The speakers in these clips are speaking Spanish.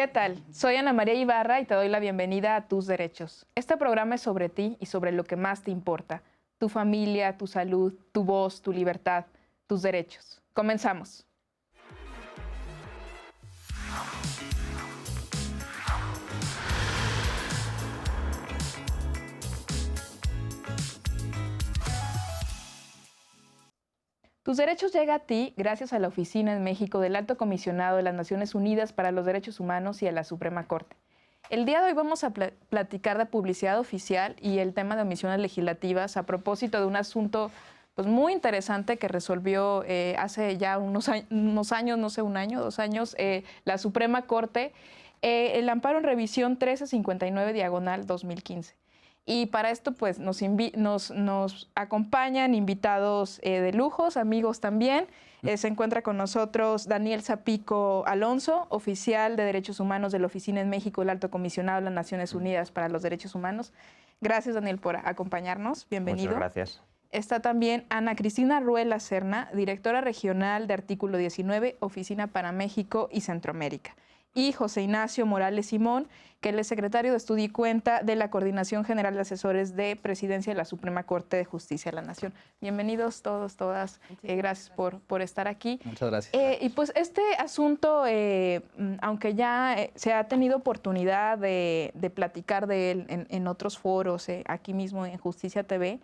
¿Qué tal? Soy Ana María Ibarra y te doy la bienvenida a Tus Derechos. Este programa es sobre ti y sobre lo que más te importa: tu familia, tu salud, tu voz, tu libertad, tus derechos. Comenzamos. Tus Derechos llega a ti gracias a la Oficina en México del Alto Comisionado de las Naciones Unidas para los Derechos Humanos y a la Suprema Corte. El día de hoy vamos a platicar de publicidad oficial y el tema de omisiones legislativas a propósito de un asunto pues, muy interesante que resolvió hace ya unos años, no sé, un año, 2 años, la Suprema Corte, el amparo en revisión 1359/2015. Y para esto pues nos acompañan invitados de lujos, amigos también. Se encuentra con nosotros Daniel Zapico Alonso, oficial de Derechos Humanos de la Oficina en México del Alto Comisionado de las Naciones Unidas para los Derechos Humanos. Gracias, Daniel, por acompañarnos. Bienvenido. Muchas gracias. Está también Ana Cristina Ruela Serna, directora regional de Artículo 19, Oficina para México y Centroamérica. Y José Ignacio Morales Simón, que él es secretario de Estudio y Cuenta de la Coordinación General de Asesores de Presidencia de la Suprema Corte de Justicia de la Nación. Bienvenidos todos, todas. Gracias por estar aquí. Muchas gracias. Y pues este asunto, aunque ya se ha tenido oportunidad de platicar de él en otros foros, aquí mismo en Justicia TV,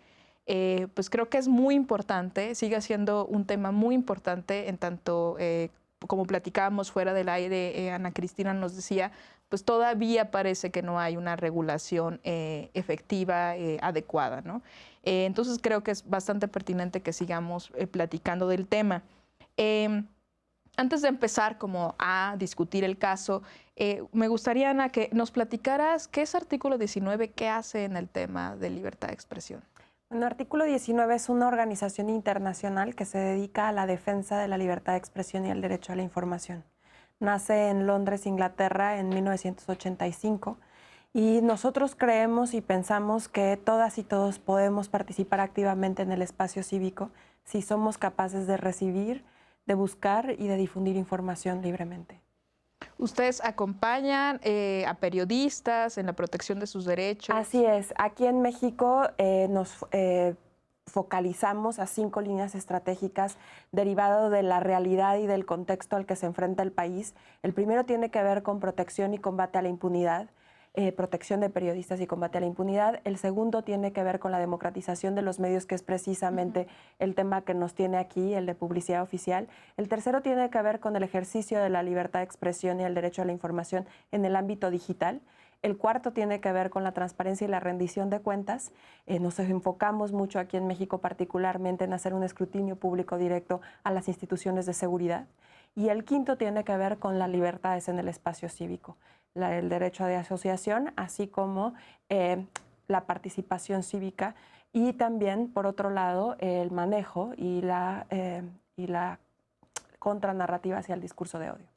pues creo que es muy importante, sigue siendo un tema muy importante en tanto como platicábamos fuera del aire, Ana Cristina nos decía, pues todavía parece que no hay una regulación efectiva, adecuada, ¿no? Entonces creo que es bastante pertinente que sigamos platicando del tema. Antes de empezar como a discutir el caso, me gustaría, Ana, que nos platicaras qué es Artículo 19, qué hace en el tema de libertad de expresión. Bueno, Artículo 19 es una organización internacional que se dedica a la defensa de la libertad de expresión y el derecho a la información. Nace en Londres, Inglaterra, en 1985 y nosotros creemos y pensamos que todas y todos podemos participar activamente en el espacio cívico si somos capaces de recibir, de buscar y de difundir información libremente. ¿Ustedes acompañan a periodistas en la protección de sus derechos? Así es. Aquí en México nos focalizamos a 5 líneas estratégicas derivado de la realidad y del contexto al que se enfrenta el país. El primero tiene que ver con protección y combate a la impunidad. Protección de periodistas y combate a la impunidad. El segundo tiene que ver con la democratización de los medios, que es precisamente el tema que nos tiene aquí, el de publicidad oficial. El tercero tiene que ver con el ejercicio de la libertad de expresión y el derecho a la información en el ámbito digital. El cuarto tiene que ver con la transparencia y la rendición de cuentas. Nos enfocamos mucho aquí en México particularmente en hacer un escrutinio público directo a las instituciones de seguridad. Y el quinto tiene que ver con las libertades en el espacio cívico, el derecho de asociación, así como la participación cívica y también, por otro lado, el manejo y la contranarrativa hacia el discurso de odio.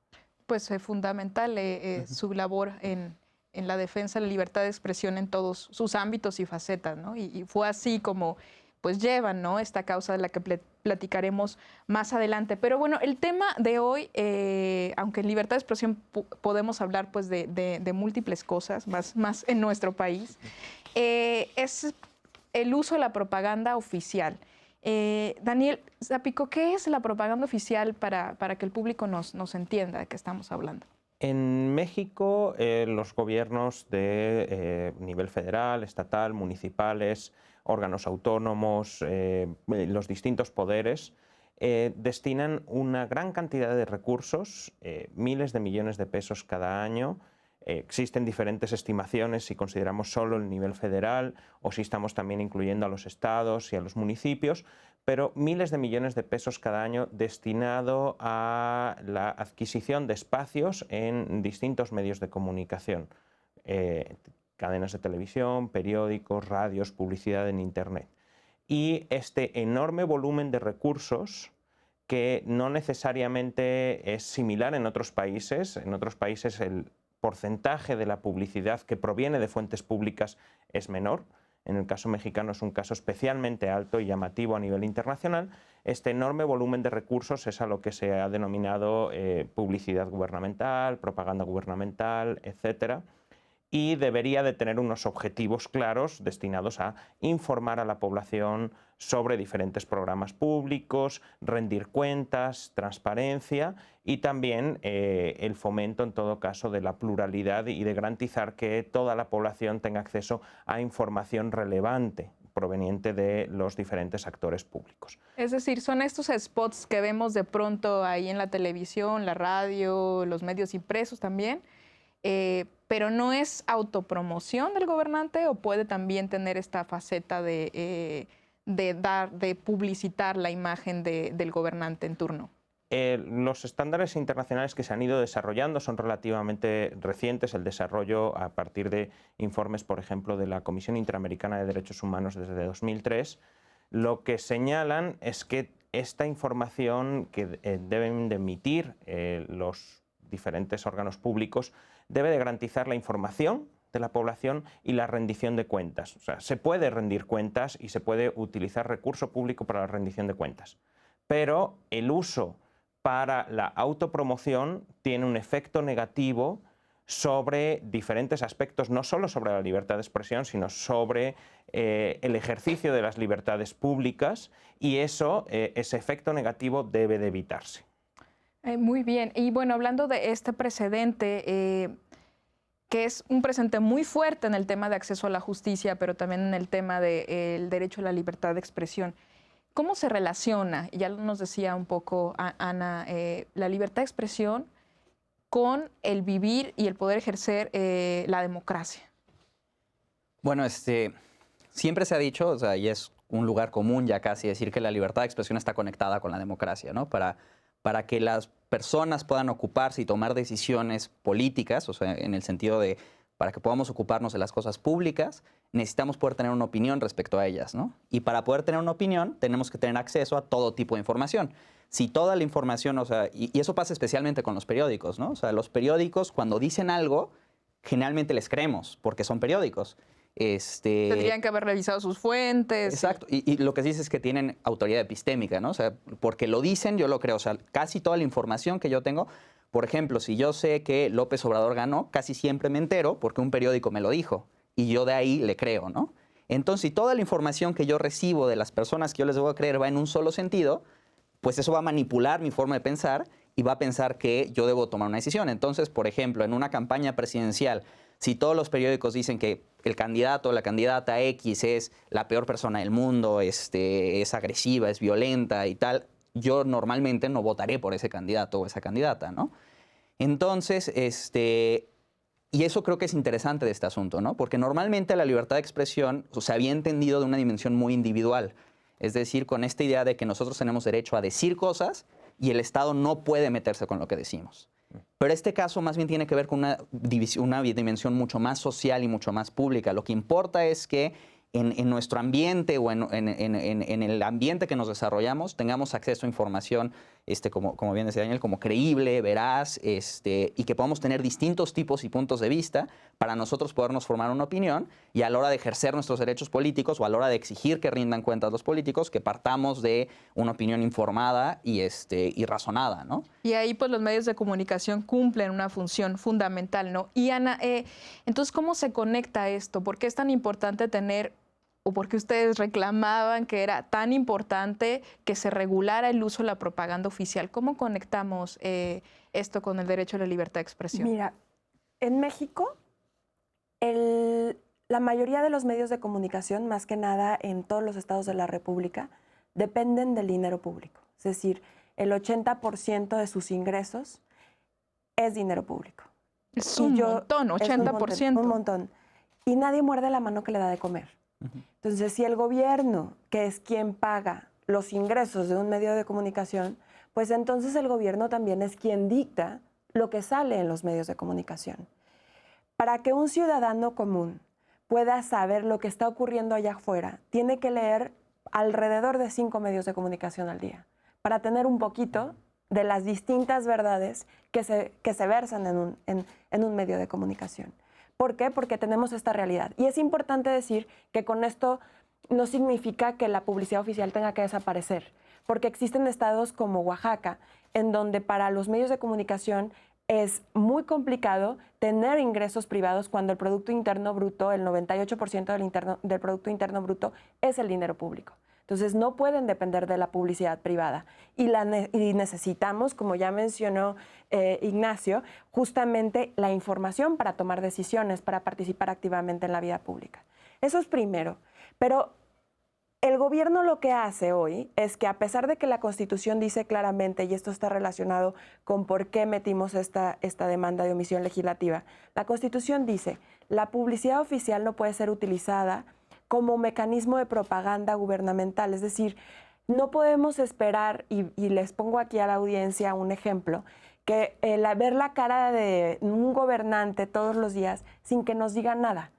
Pues es fundamental su labor en la defensa de la libertad de expresión en todos sus ámbitos y facetas, ¿no? Y fue así como pues llevan, ¿no?, esta causa de la que platicaremos más adelante. Pero bueno, el tema de hoy, aunque en libertad de expresión podemos hablar pues de múltiples cosas, más en nuestro país, es el uso de la propaganda oficial. Daniel Zapico, ¿qué es la propaganda oficial para que el público nos entienda de qué estamos hablando? En México, los gobiernos de nivel federal, estatal, municipales, órganos autónomos, los distintos poderes, destinan una gran cantidad de recursos, miles de millones de pesos cada año. Existen diferentes estimaciones si consideramos solo el nivel federal o si estamos también incluyendo a los estados y a los municipios, pero miles de millones de pesos cada año destinado a la adquisición de espacios en distintos medios de comunicación, cadenas de televisión, periódicos, radios, publicidad en Internet. Y este enorme volumen de recursos, que no necesariamente es similar en otros países el porcentaje de la publicidad que proviene de fuentes públicas es menor. en el caso mexicano es un caso especialmente alto y llamativo a nivel internacional, este enorme volumen de recursos es a lo que se ha denominado publicidad gubernamental, propaganda gubernamental, etcétera, y debería de tener unos objetivos claros destinados a informar a la población sobre diferentes programas públicos, rendir cuentas, transparencia y también el fomento, en todo caso, de la pluralidad y de garantizar que toda la población tenga acceso a información relevante proveniente de los diferentes actores públicos. Es decir, son estos spots que vemos de pronto ahí en la televisión, la radio, los medios impresos también, pero no es autopromoción del gobernante o puede también tener esta faceta de publicitar la imagen del gobernante en turno. Los estándares internacionales que se han ido desarrollando son relativamente recientes, el desarrollo a partir de informes, por ejemplo, de la Comisión Interamericana de Derechos Humanos desde 2003, lo que señalan es que esta información que deben de emitir los diferentes órganos públicos debe de garantizar la información de la población y la rendición de cuentas. O sea, se puede rendir cuentas y se puede utilizar recurso público para la rendición de cuentas, pero el uso para la autopromoción tiene un efecto negativo sobre diferentes aspectos, no solo sobre la libertad de expresión, sino sobre el ejercicio de las libertades públicas, y ese efecto negativo debe de evitarse. Muy bien. Y bueno, hablando de este precedente, que es un precedente muy fuerte en el tema de acceso a la justicia, pero también en el tema del derecho a la libertad de expresión, ¿cómo se relaciona, ya nos decía un poco Ana, la libertad de expresión con el vivir y el poder ejercer la democracia? Bueno, siempre se ha dicho, o sea, y es un lugar común ya casi decir que la libertad de expresión está conectada con la democracia, ¿no? Para que las personas puedan ocuparse y tomar decisiones políticas, o sea, en el sentido de para que podamos ocuparnos de las cosas públicas, necesitamos poder tener una opinión respecto a ellas, ¿no? Y para poder tener una opinión, tenemos que tener acceso a todo tipo de información. Si toda la información, o sea, y eso pasa especialmente con los periódicos, ¿no? O sea, los periódicos, cuando dicen algo, generalmente les creemos, porque son periódicos. Tendrían que haber revisado sus fuentes. Exacto, y lo que se dice es que tienen autoridad epistémica, ¿no? O sea, porque lo dicen, yo lo creo. O sea, casi toda la información que yo tengo, por ejemplo, si yo sé que López Obrador ganó, casi siempre me entero porque un periódico me lo dijo y yo de ahí le creo, ¿no? Entonces, si toda la información que yo recibo de las personas que yo les debo creer va en un solo sentido, pues eso va a manipular mi forma de pensar y va a pensar que yo debo tomar una decisión. Entonces, por ejemplo, en una campaña presidencial, si todos los periódicos dicen que el candidato o la candidata X es la peor persona del mundo, es agresiva, es violenta y tal, yo normalmente no votaré por ese candidato o esa candidata, ¿no? Entonces, y eso creo que es interesante de este asunto, ¿no? Porque normalmente la libertad de expresión se había entendido de una dimensión muy individual. Es decir, con esta idea de que nosotros tenemos derecho a decir cosas y el Estado no puede meterse con lo que decimos. Pero este caso más bien tiene que ver con una dimensión mucho más social y mucho más pública. Lo que importa es que en nuestro ambiente o en el ambiente que nos desarrollamos tengamos acceso a información, como bien decía Daniel, como creíble, veraz, y que podamos tener distintos tipos y puntos de vista para nosotros podernos formar una opinión y a la hora de ejercer nuestros derechos políticos o a la hora de exigir que rindan cuentas los políticos, que partamos de una opinión informada y razonada, ¿no? Y ahí pues los medios de comunicación cumplen una función fundamental, ¿no? Y Ana, entonces, ¿cómo se conecta esto? ¿Por qué es tan importante tener, o por qué ustedes reclamaban que era tan importante que se regulara el uso de la propaganda oficial? ¿Cómo conectamos esto con el derecho a la libertad de expresión? Mira, en México, la mayoría de los medios de comunicación, más que nada en todos los estados de la República, dependen del dinero público. Es decir, el 80% de sus ingresos es dinero público. Es un montón, 80%. Un montón. Y nadie muerde la mano que le da de comer. Entonces, si el gobierno, que es quien paga los ingresos de un medio de comunicación, pues entonces el gobierno también es quien dicta lo que sale en los medios de comunicación. Para que un ciudadano común pueda saber lo que está ocurriendo allá afuera, tiene que leer alrededor de 5 medios de comunicación al día, para tener un poquito de las distintas verdades que se versan en un medio de comunicación. ¿Por qué? Porque tenemos esta realidad. Y es importante decir que con esto no significa que la publicidad oficial tenga que desaparecer, porque existen estados como Oaxaca, en donde para los medios de comunicación es muy complicado tener ingresos privados cuando el Producto Interno Bruto, el 98% del Producto Interno Bruto es el dinero público. Entonces no pueden depender de la publicidad privada y necesitamos, como ya mencionó Ignacio, justamente la información para tomar decisiones, para participar activamente en la vida pública. Eso es primero, pero el gobierno lo que hace hoy es que, a pesar de que la Constitución dice claramente, y esto está relacionado con por qué metimos esta demanda de omisión legislativa, la Constitución dice, la publicidad oficial no puede ser utilizada como mecanismo de propaganda gubernamental, es decir, no podemos esperar, y les pongo aquí a la audiencia un ejemplo, que ver la cara de un gobernante todos los días sin que nos diga nada.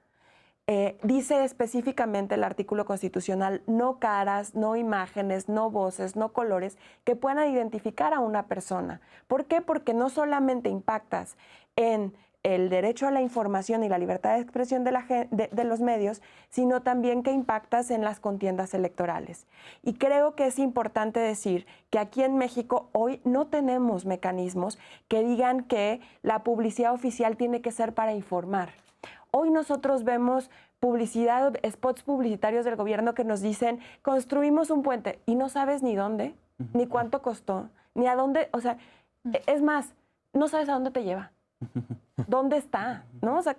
Dice específicamente el artículo constitucional, no caras, no imágenes, no voces, no colores que puedan identificar a una persona. ¿Por qué? Porque no solamente impactas en el derecho a la información y la libertad de expresión de los medios, sino también que impactas en las contiendas electorales. Y creo que es importante decir que aquí en México hoy no tenemos mecanismos que digan que la publicidad oficial tiene que ser para informar. Hoy nosotros vemos publicidad, spots publicitarios del gobierno que nos dicen, construimos un puente, y no sabes ni dónde, ni cuánto costó, ni a dónde, o sea, es más, no sabes a dónde te lleva. ¿Dónde está? ¿No? O sea,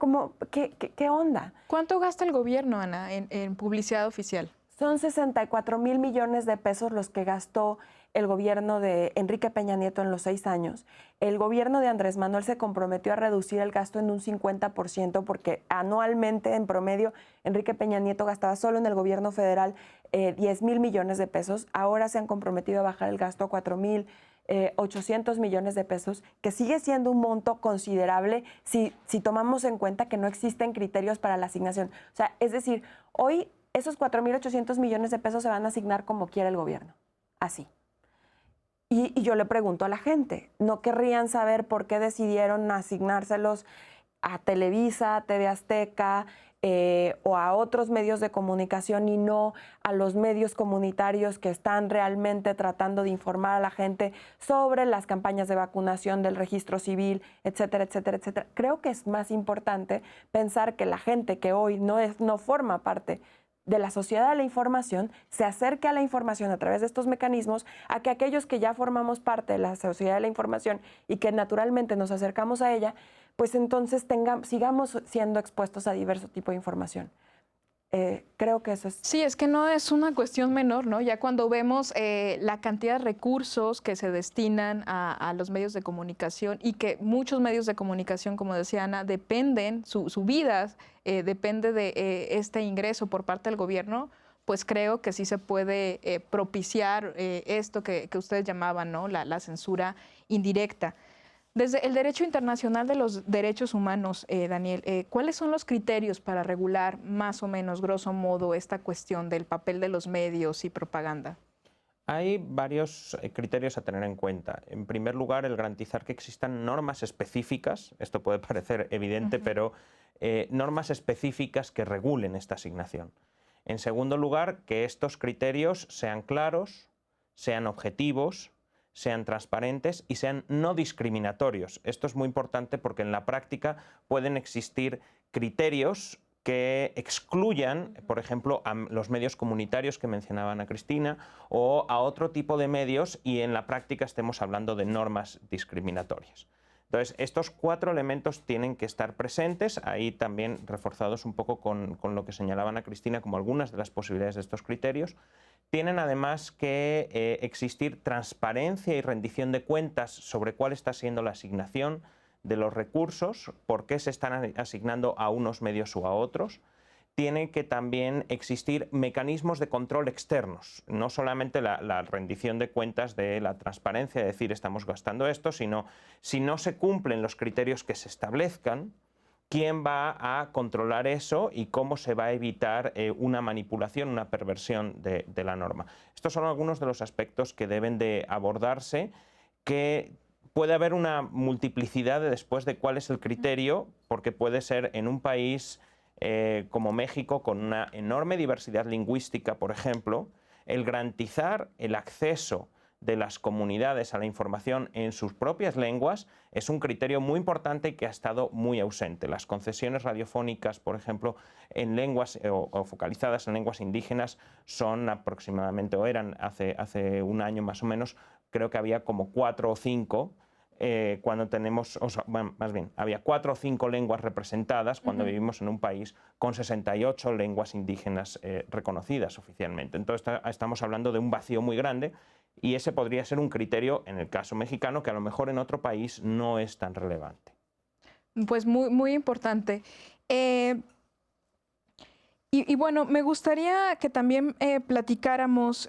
¿qué onda? ¿Cuánto gasta el gobierno, Ana, en publicidad oficial? Son 64,000 millones de pesos los que gastó el gobierno de Enrique Peña Nieto en los 6 años. El gobierno de Andrés Manuel se comprometió a reducir el gasto en un 50% porque anualmente, en promedio, Enrique Peña Nieto gastaba solo en el gobierno federal 10,000 millones de pesos. Ahora se han comprometido a bajar el gasto a 4,800 millones de pesos, que sigue siendo un monto considerable si tomamos en cuenta que no existen criterios para la asignación. O sea, es decir, hoy esos 4,800 millones de pesos se van a asignar como quiera el gobierno, así. Y yo le pregunto a la gente, ¿no querrían saber por qué decidieron asignárselos a Televisa, a TV Azteca o a otros medios de comunicación y no a los medios comunitarios que están realmente tratando de informar a la gente sobre las campañas de vacunación, del registro civil, etcétera, etcétera, etcétera? Creo que es más importante pensar que la gente que hoy no forma parte de la sociedad de la información se acerque a la información a través de estos mecanismos, a que aquellos que ya formamos parte de la sociedad de la información y que naturalmente nos acercamos a ella, pues entonces sigamos siendo expuestos a diverso tipo de información. Creo que eso es... Sí, es que no es una cuestión menor, ¿no? Ya cuando vemos la cantidad de recursos que se destinan a los medios de comunicación y que muchos medios de comunicación, como decía Ana, dependen, su vida depende de este ingreso por parte del gobierno, pues creo que sí se puede propiciar esto que ustedes llamaban, ¿no? La censura indirecta. Desde el derecho internacional de los derechos humanos, Daniel, ¿cuáles son los criterios para regular más o menos, grosso modo, esta cuestión del papel de los medios y propaganda? Hay varios criterios a tener en cuenta. En primer lugar, el garantizar que existan normas específicas, esto puede parecer evidente, pero normas específicas que regulen esta asignación. En segundo lugar, que estos criterios sean claros, sean objetivos, sean transparentes y sean no discriminatorios. Esto es muy importante porque en la práctica pueden existir criterios que excluyan, por ejemplo, a los medios comunitarios que mencionaba Ana Cristina o a otro tipo de medios y en la práctica estemos hablando de normas discriminatorias. Entonces, estos 4 elementos tienen que estar presentes, ahí también reforzados un poco con lo que señalaba Ana Cristina como algunas de las posibilidades de estos criterios. Tienen además que existir transparencia y rendición de cuentas sobre cuál está siendo la asignación de los recursos, por qué se están asignando a unos medios o a otros. Tiene que también existir mecanismos de control externos, no solamente la rendición de cuentas de la transparencia, de decir estamos gastando esto, sino si no se cumplen los criterios que se establezcan, quién va a controlar eso y cómo se va a evitar una manipulación, una perversión de la norma. Estos son algunos de los aspectos que deben de abordarse, que puede haber una multiplicidad después de cuál es el criterio, porque puede ser en un país como México, con una enorme diversidad lingüística, por ejemplo, el garantizar el acceso de las comunidades a la información en sus propias lenguas es un criterio muy importante y que ha estado muy ausente. Las concesiones radiofónicas, por ejemplo, en lenguas o focalizadas en lenguas indígenas son aproximadamente, o eran hace un año más o menos, creo que había como 4 o 5, cuando tenemos, o sea, bueno, más bien, había 4 o 5 lenguas representadas cuando vivimos en un país con 68 lenguas indígenas reconocidas oficialmente. Entonces estamos hablando de un vacío muy grande y ese podría ser un criterio en el caso mexicano que a lo mejor en otro país no es tan relevante. Pues muy, muy importante. Y bueno, me gustaría que también platicáramos,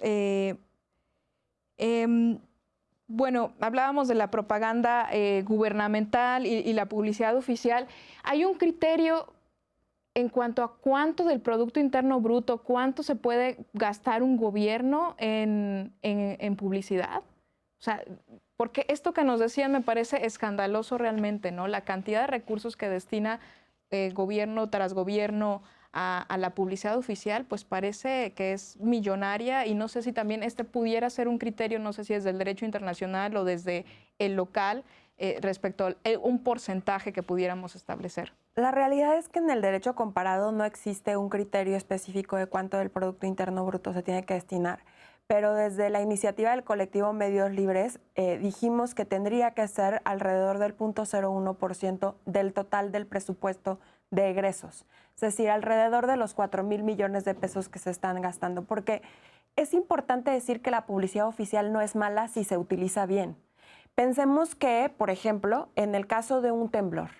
bueno, hablábamos de la propaganda gubernamental y la publicidad oficial. ¿Hay un criterio en cuanto a cuánto del Producto Interno Bruto, cuánto se puede gastar un gobierno en publicidad? O sea, porque esto que nos decían me parece escandaloso realmente, ¿no? La cantidad de recursos que destina gobierno tras gobierno a la publicidad oficial, pues parece que es millonaria y no sé si también este pudiera ser un criterio, no sé si desde el derecho internacional o desde el local, respecto a un porcentaje que pudiéramos establecer. La realidad es que en el derecho comparado no existe un criterio específico de cuánto del Producto Interno Bruto se tiene que destinar, pero desde la iniciativa del colectivo Medios Libres dijimos que tendría que ser alrededor del 0.01% del total del presupuesto de egresos, es decir, alrededor de los 4,000 millones de pesos que se están gastando, porque es importante decir que la publicidad oficial no es mala si se utiliza bien. Pensemos que, por ejemplo, en el caso de un temblor,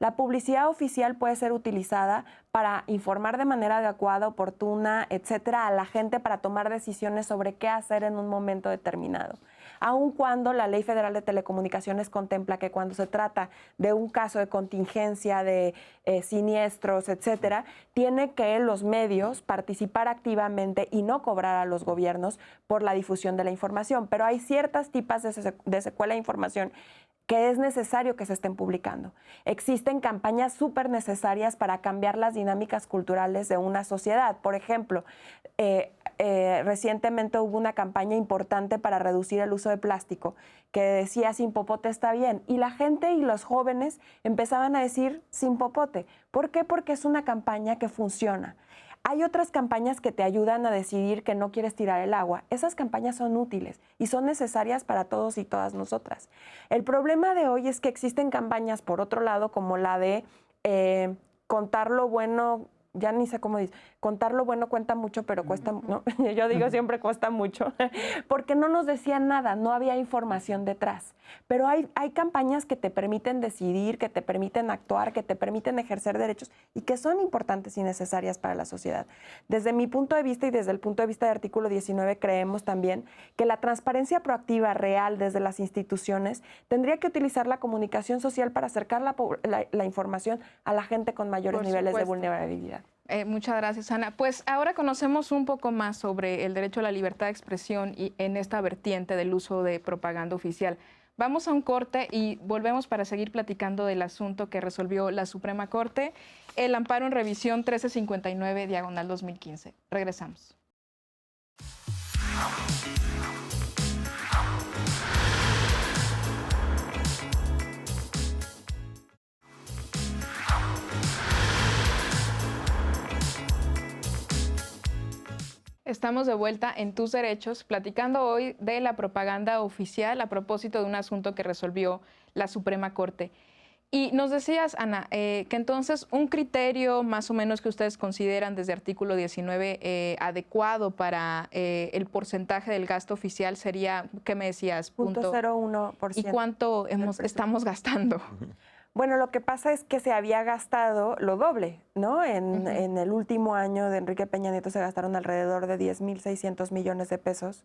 la publicidad oficial puede ser utilizada para informar de manera adecuada, oportuna, etcétera, a la gente para tomar decisiones sobre qué hacer en un momento determinado. Aun cuando la Ley Federal de Telecomunicaciones contempla que cuando se trata de un caso de contingencia, de siniestros, etcétera, tiene que los medios participar activamente y no cobrar a los gobiernos por la difusión de la información. Pero hay ciertas tipas de secuela de información que es necesario que se estén publicando. Existen campañas súper necesarias para cambiar las dinámicas culturales de una sociedad. Por ejemplo, recientemente hubo una campaña importante para reducir el uso de plástico que decía sin popote está bien, y la gente y los jóvenes empezaban a decir sin popote. ¿Por qué? Porque es una campaña que funciona. Hay otras campañas que te ayudan a decidir que no quieres tirar el agua. Esas campañas son útiles y son necesarias para todos y todas nosotras. El problema de hoy es que existen campañas, por otro lado, como la de contar lo bueno, ya ni sé cómo dice, contar lo bueno cuenta mucho, pero cuesta, ¿no? Yo digo siempre cuesta mucho, porque no nos decían nada, no había información detrás. Pero hay campañas que te permiten decidir, que te permiten actuar, que te permiten ejercer derechos y que son importantes y necesarias para la sociedad. Desde mi punto de vista y desde el punto de vista del artículo 19, creemos también que la transparencia proactiva real desde las instituciones tendría que utilizar la comunicación social para acercar la información a la gente con mayores niveles de vulnerabilidad. Muchas gracias, Ana. Pues ahora conocemos un poco más sobre el derecho a la libertad de expresión y en esta vertiente del uso de propaganda oficial. Vamos a un corte y volvemos para seguir platicando del asunto que resolvió la Suprema Corte, el amparo en revisión 1359/2015. Regresamos. Estamos de vuelta en Tus Derechos, platicando hoy de la propaganda oficial a propósito de un asunto que resolvió la Suprema Corte. Y nos decías, Ana, que entonces un criterio más o menos que ustedes consideran desde artículo 19 adecuado para el porcentaje del gasto oficial sería, ¿qué me decías? 0.01%. ¿Y cuánto estamos gastando? Bueno, lo que pasa es que se había gastado lo doble, ¿no? En el último año de Enrique Peña Nieto se gastaron alrededor de 10,600 millones de pesos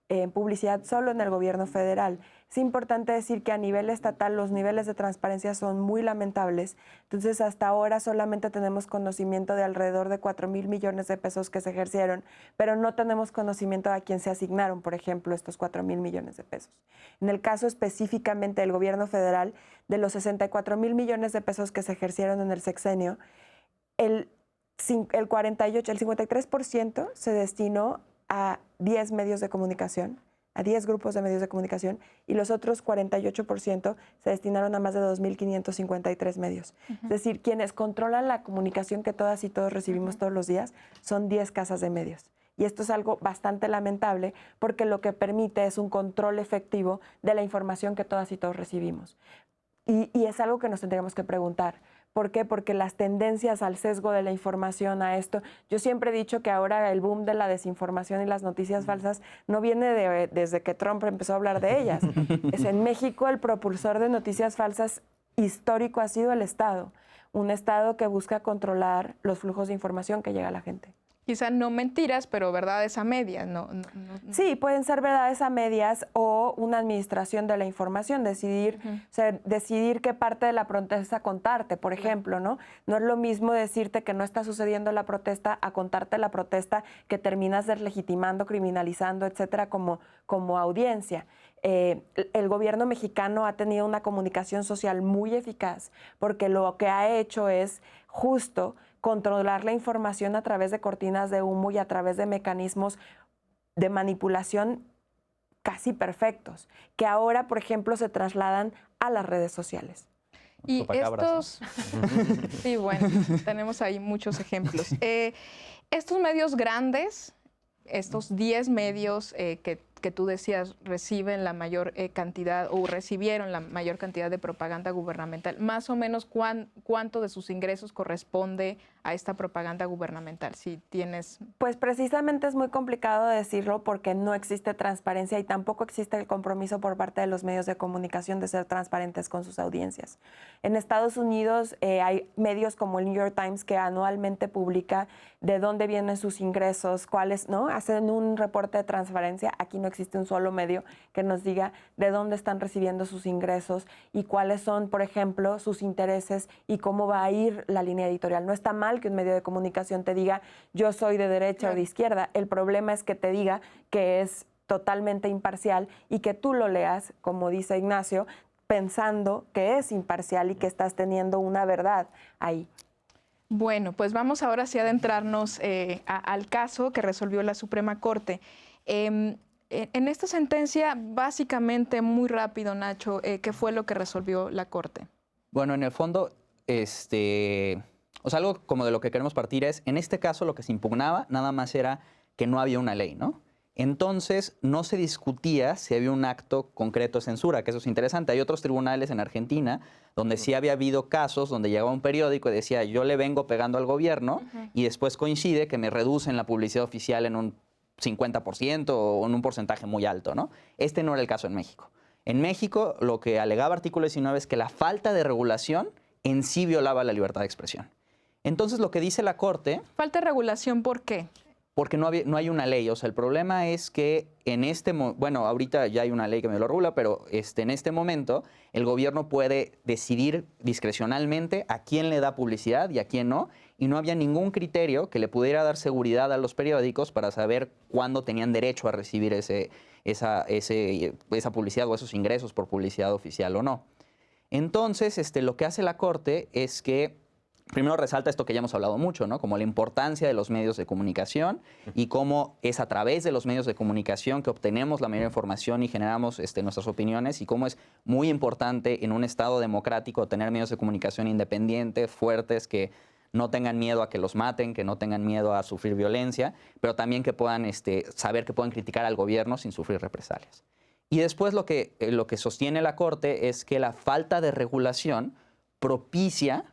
en publicidad solo en el gobierno federal. Es importante decir que a nivel estatal los niveles de transparencia son muy lamentables. Entonces, hasta ahora solamente tenemos conocimiento de alrededor de 4,000 millones de pesos que se ejercieron, pero no tenemos conocimiento de a quién se asignaron, por ejemplo, estos 4,000 millones de pesos. En el caso específicamente del gobierno federal, de los 64,000 millones de pesos que se ejercieron en el sexenio, el 53% se destinó a 10 medios de comunicación, a 10 grupos de medios de comunicación, y los otros 48% se destinaron a más de 2,553 medios. Es decir, quienes controlan la comunicación que todas y todos recibimos todos los días son 10 casas de medios. Y esto es algo bastante lamentable porque lo que permite es un control efectivo de la información que todas y todos recibimos. Y es algo que nos tendríamos que preguntar. ¿Por qué? Porque las tendencias al sesgo de la información, a esto, yo siempre he dicho que ahora el boom de la desinformación y las noticias falsas no viene desde que Trump empezó a hablar de ellas. Es en México el propulsor de noticias falsas histórico ha sido el Estado, un Estado que busca controlar los flujos de información que llega a la gente. Quizá no mentiras, pero verdades a medias. No. Sí, pueden ser verdades a medias o una administración de la información, decidir, o sea, decidir qué parte de la protesta contarte, por ejemplo, ¿no? No es lo mismo decirte que no está sucediendo la protesta a contarte la protesta que terminas deslegitimando, criminalizando, etcétera, como audiencia. El gobierno mexicano ha tenido una comunicación social muy eficaz porque lo que ha hecho es justo controlar la información a través de cortinas de humo y a través de mecanismos de manipulación casi perfectos, que ahora, por ejemplo, se trasladan a las redes sociales. Y estos... Sí, bueno, tenemos ahí muchos ejemplos. Estos medios grandes, estos 10 medios que tú decías reciben la mayor cantidad o recibieron la mayor cantidad de propaganda gubernamental, más o menos cuánto de sus ingresos corresponde a esta propaganda gubernamental, si tienes... Pues precisamente es muy complicado decirlo porque no existe transparencia y tampoco existe el compromiso por parte de los medios de comunicación de ser transparentes con sus audiencias. En Estados Unidos hay medios como el New York Times que anualmente publica de dónde vienen sus ingresos, cuáles, ¿no? Hacen un reporte de transparencia. Aquí no existe un solo medio que nos diga de dónde están recibiendo sus ingresos y cuáles son, por ejemplo, sus intereses y cómo va a ir la línea editorial. No está mal que un medio de comunicación te diga yo soy de derecha o de izquierda. El problema es que te diga que es totalmente imparcial y que tú lo leas, como dice Ignacio, pensando que es imparcial y que estás teniendo una verdad ahí. Bueno, pues vamos ahora sí a adentrarnos al caso que resolvió la Suprema Corte. En esta sentencia, básicamente, muy rápido, Nacho, ¿qué fue lo que resolvió la Corte? Bueno, en el fondo, o sea, algo como de lo que queremos partir es, en este caso lo que se impugnaba nada más era que no había una ley, ¿no? Entonces, no se discutía si había un acto concreto de censura, que eso es interesante. Hay otros tribunales en Argentina donde sí había habido casos donde llegaba un periódico y decía, yo le vengo pegando al gobierno y después coincide que me reducen la publicidad oficial en un 50% o en un porcentaje muy alto, ¿no? Este no era el caso en México. En México, lo que alegaba artículo 19 es que la falta de regulación en sí violaba la libertad de expresión. Entonces, lo que dice la Corte... ¿Falta de regulación por qué? Porque no hay una ley. O sea, el problema es que en bueno, ahorita ya hay una ley que me lo regula, pero en este momento el gobierno puede decidir discrecionalmente a quién le da publicidad y a quién no, y no había ningún criterio que le pudiera dar seguridad a los periódicos para saber cuándo tenían derecho a recibir esa publicidad o esos ingresos por publicidad oficial o no. Entonces, lo que hace la Corte es que primero resalta esto que ya hemos hablado mucho, ¿no? Como la importancia de los medios de comunicación y cómo es a través de los medios de comunicación que obtenemos la mayor información y generamos nuestras opiniones, y cómo es muy importante en un Estado democrático tener medios de comunicación independientes, fuertes, que no tengan miedo a que los maten, que no tengan miedo a sufrir violencia, pero también que puedan saber que pueden criticar al gobierno sin sufrir represalias. Y después lo que sostiene la Corte es que la falta de regulación propicia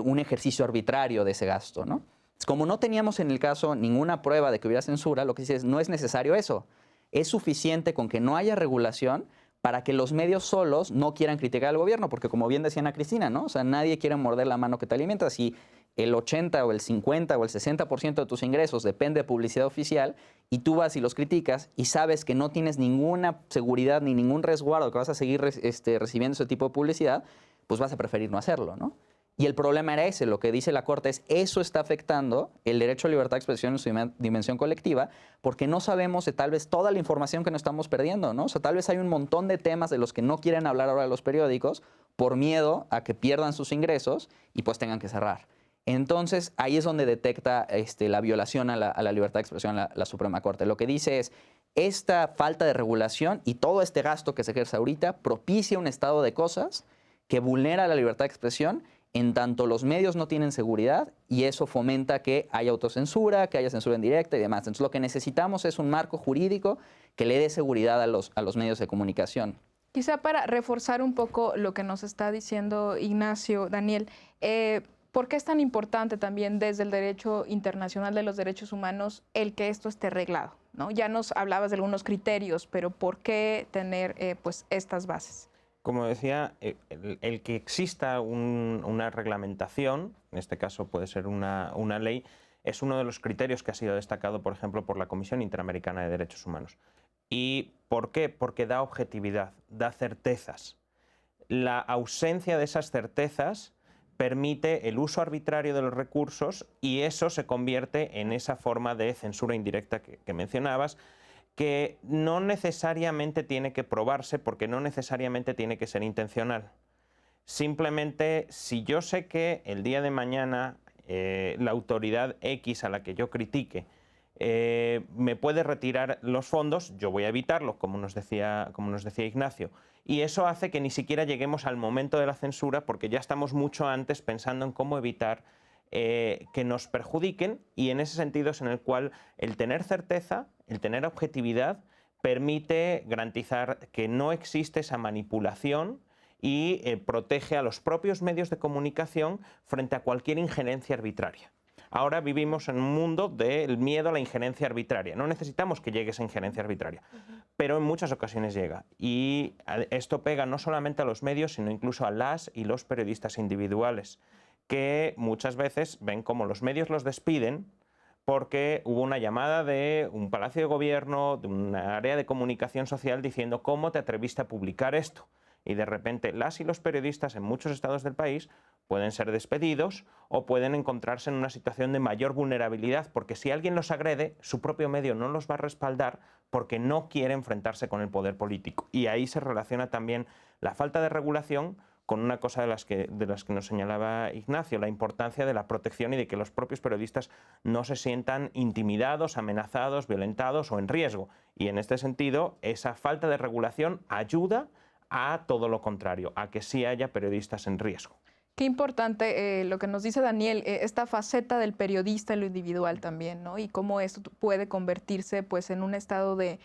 un ejercicio arbitrario de ese gasto, ¿no? Como no teníamos en el caso ninguna prueba de que hubiera censura, lo que dice es, no es necesario eso. Es suficiente con que no haya regulación para que los medios solos no quieran criticar al gobierno, porque como bien decía Ana Cristina, ¿no? O sea, nadie quiere morder la mano que te alimenta. Si el 80 o el 50 o el 60% de tus ingresos depende de publicidad oficial y tú vas y los criticas y sabes que no tienes ninguna seguridad ni ningún resguardo que vas a seguir recibiendo ese tipo de publicidad, pues vas a preferir no hacerlo, ¿no? Y el problema era ese, lo que dice la Corte es eso está afectando el derecho a libertad de expresión en su dimensión colectiva porque no sabemos de tal vez toda la información que nos estamos perdiendo, ¿no? O sea, tal vez hay un montón de temas de los que no quieren hablar ahora los periódicos por miedo a que pierdan sus ingresos y pues tengan que cerrar. Entonces, ahí es donde detecta la violación a la libertad de expresión la Suprema Corte. Lo que dice es, esta falta de regulación y todo este gasto que se ejerce ahorita propicia un estado de cosas que vulnera la libertad de expresión en tanto los medios no tienen seguridad y eso fomenta que haya autocensura, que haya censura indirecta y demás. Entonces, lo que necesitamos es un marco jurídico que le dé seguridad a los medios de comunicación. Quizá para reforzar un poco lo que nos está diciendo Ignacio, Daniel, ¿por qué es tan importante también desde el derecho internacional de los derechos humanos el que esto esté reglado, ¿no? Ya nos hablabas de algunos criterios, pero ¿por qué tener pues estas bases? Como decía, el que exista una reglamentación, en este caso puede ser una ley, es uno de los criterios que ha sido destacado, por ejemplo, por la Comisión Interamericana de Derechos Humanos. ¿Y por qué? Porque da objetividad, da certezas. La ausencia de esas certezas permite el uso arbitrario de los recursos y eso se convierte en esa forma de censura indirecta que mencionabas, que no necesariamente tiene que probarse porque no necesariamente tiene que ser intencional. Simplemente, si yo sé que el día de mañana la autoridad X a la que yo critique me puede retirar los fondos, yo voy a evitarlo, como nos decía Ignacio. Y eso hace que ni siquiera lleguemos al momento de la censura porque ya estamos mucho antes pensando en cómo evitar que nos perjudiquen y en ese sentido es en el cual el tener certeza, el tener objetividad, permite garantizar que no existe esa manipulación y protege a los propios medios de comunicación frente a cualquier injerencia arbitraria. Ahora vivimos en un mundo del miedo a la injerencia arbitraria. No necesitamos que llegue esa injerencia arbitraria, pero en muchas ocasiones llega. Y esto pega no solamente a los medios, sino incluso a las y los periodistas individuales, que muchas veces ven como los medios los despiden porque hubo una llamada de un palacio de gobierno, de una área de comunicación social diciendo ¿cómo te atreviste a publicar esto? Y de repente las y los periodistas en muchos estados del país pueden ser despedidos o pueden encontrarse en una situación de mayor vulnerabilidad porque si alguien los agrede, su propio medio no los va a respaldar porque no quiere enfrentarse con el poder político. Y ahí se relaciona también la falta de regulación con una cosa de las que nos señalaba Ignacio, la importancia de la protección y de que los propios periodistas no se sientan intimidados, amenazados, violentados o en riesgo. Y en este sentido, esa falta de regulación ayuda a todo lo contrario, a que sí haya periodistas en riesgo. Qué importante lo que nos dice Daniel, esta faceta del periodista en lo individual también, ¿no? Y cómo esto puede convertirse pues, en un estado de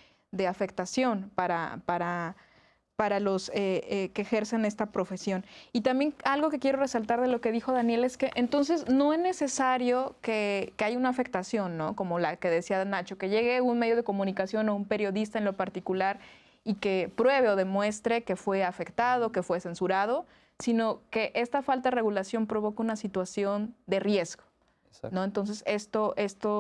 afectación para los que ejercen esta profesión. Y también algo que quiero resaltar de lo que dijo Daniel es que entonces no es necesario que haya una afectación, ¿no? Como la que decía Nacho, que llegue un medio de comunicación o un periodista en lo particular y que pruebe o demuestre que fue afectado, que fue censurado, sino que esta falta de regulación provoca una situación de riesgo, ¿no? Entonces esto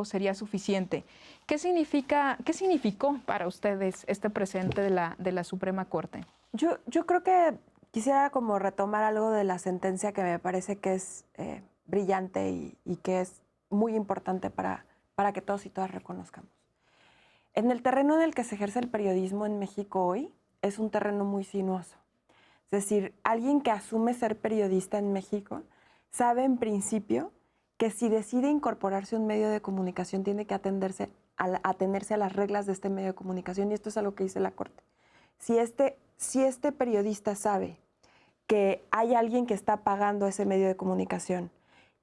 sería suficiente. ¿Qué significó para ustedes este precedente de la Suprema Corte? Yo creo que quisiera como retomar algo de la sentencia que me parece que es brillante y que es muy importante para que todos y todas reconozcamos. En el terreno en el que se ejerce el periodismo en México hoy es un terreno muy sinuoso. Es decir, alguien que asume ser periodista en México sabe en principio que si decide incorporarse a un medio de comunicación tiene que atenerse a las reglas de este medio de comunicación y esto es algo que dice la Corte. Si este periodista sabe que hay alguien que está pagando ese medio de comunicación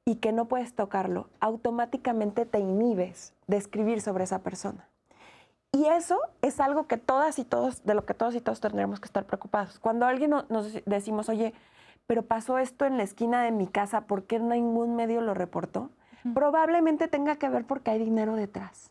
y que no puedes tocarlo, automáticamente te inhibes de escribir sobre esa persona. Y eso es algo que todas y todos, de lo que todos y todos tendremos que estar preocupados. Cuando alguien nos decimos, oye, pero pasó esto en la esquina de mi casa, ¿por qué ningún medio lo reportó? Probablemente tenga que ver porque hay dinero detrás.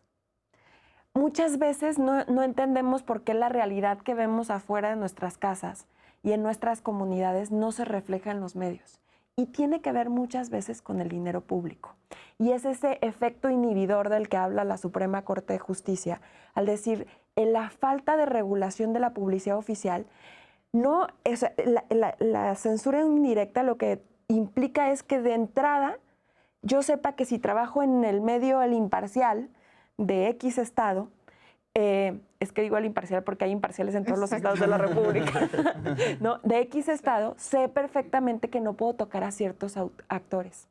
Muchas veces no entendemos por qué la realidad que vemos afuera de nuestras casas y en nuestras comunidades no se refleja en los medios. y tiene que ver muchas veces con el dinero público. Y es ese efecto inhibidor del que habla la Suprema Corte de Justicia, al decir, en la falta de regulación de la publicidad oficial, no, la censura indirecta lo que implica es que de entrada yo sepa que si trabajo en el medio El Imparcial de X estado, es que digo El Imparcial porque hay imparciales en todos los estados de la República, ¿no? De X estado, sé perfectamente que no puedo tocar a ciertos actores.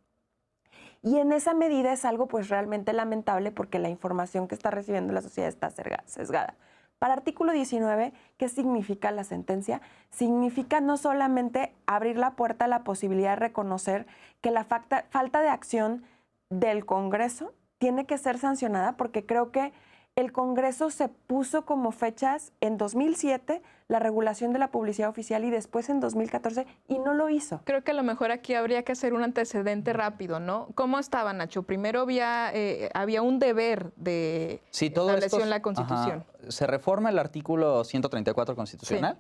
Y en esa medida es algo pues realmente lamentable porque la información que está recibiendo la sociedad está sesgada. Para artículo 19, ¿qué significa la sentencia? Significa no solamente abrir la puerta a la posibilidad de reconocer que la falta de acción del Congreso tiene que ser sancionada, porque creo que el Congreso se puso como fechas en 2007 la regulación de la publicidad oficial y después en 2014 y no lo hizo. Creo que a lo mejor aquí habría que hacer un antecedente rápido, ¿no? ¿Cómo estaba, Nacho? Primero había un deber de estableció en la Constitución. Ajá, se reforma el artículo 134 constitucional,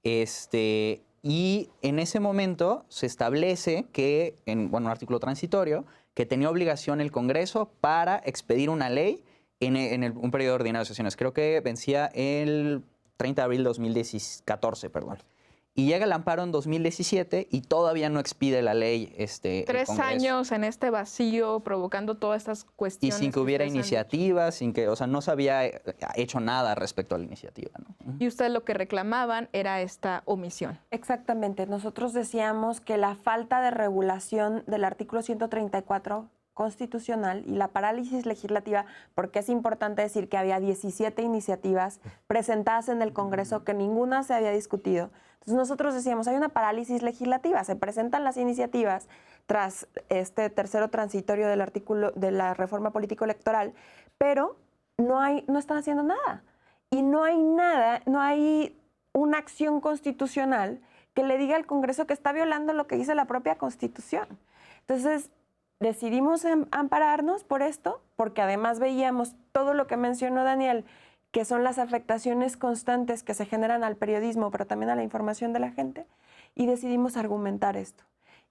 sí. Y en ese momento se establece que, un artículo transitorio, que tenía obligación el Congreso para expedir una ley en un periodo ordinario de sesiones. Creo que vencía el 30 de abril de 2014, perdón. Y llega el amparo en 2017 y todavía no expide la ley. 3 años en este vacío, provocando todas estas cuestiones. Y sin que hubiera iniciativas, sin que, no se había hecho nada respecto a la iniciativa, ¿no? Y ustedes lo que reclamaban era esta omisión. Exactamente. Nosotros decíamos que la falta de regulación del artículo 134 constitucional y la parálisis legislativa, porque es importante decir que había 17 iniciativas presentadas en el Congreso que ninguna se había discutido. Entonces nosotros decíamos, hay una parálisis legislativa, se presentan las iniciativas tras este tercero transitorio del artículo de la reforma político-electoral, pero no están haciendo nada. Y no hay una acción constitucional que le diga al Congreso que está violando lo que dice la propia Constitución. Entonces, decidimos ampararnos por esto, porque además veíamos todo lo que mencionó Daniel, que son las afectaciones constantes que se generan al periodismo, pero también a la información de la gente, y decidimos argumentar esto.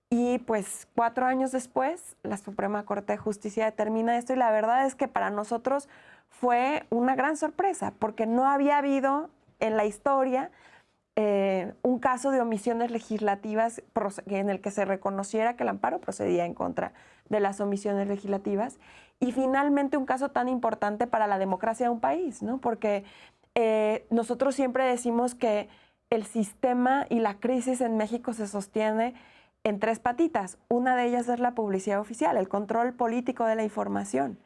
Y pues 4 años después, la Suprema Corte de Justicia determina esto, y la verdad es que para nosotros fue una gran sorpresa, porque no había habido en la historia un caso de omisiones legislativas en el que se reconociera que el amparo procedía en contra de las omisiones legislativas, y finalmente un caso tan importante para la democracia de un país, ¿no? Porque nosotros siempre decimos que el sistema y la crisis en México se sostiene en 3 patitas. Una de ellas es la publicidad oficial, el control político de la información,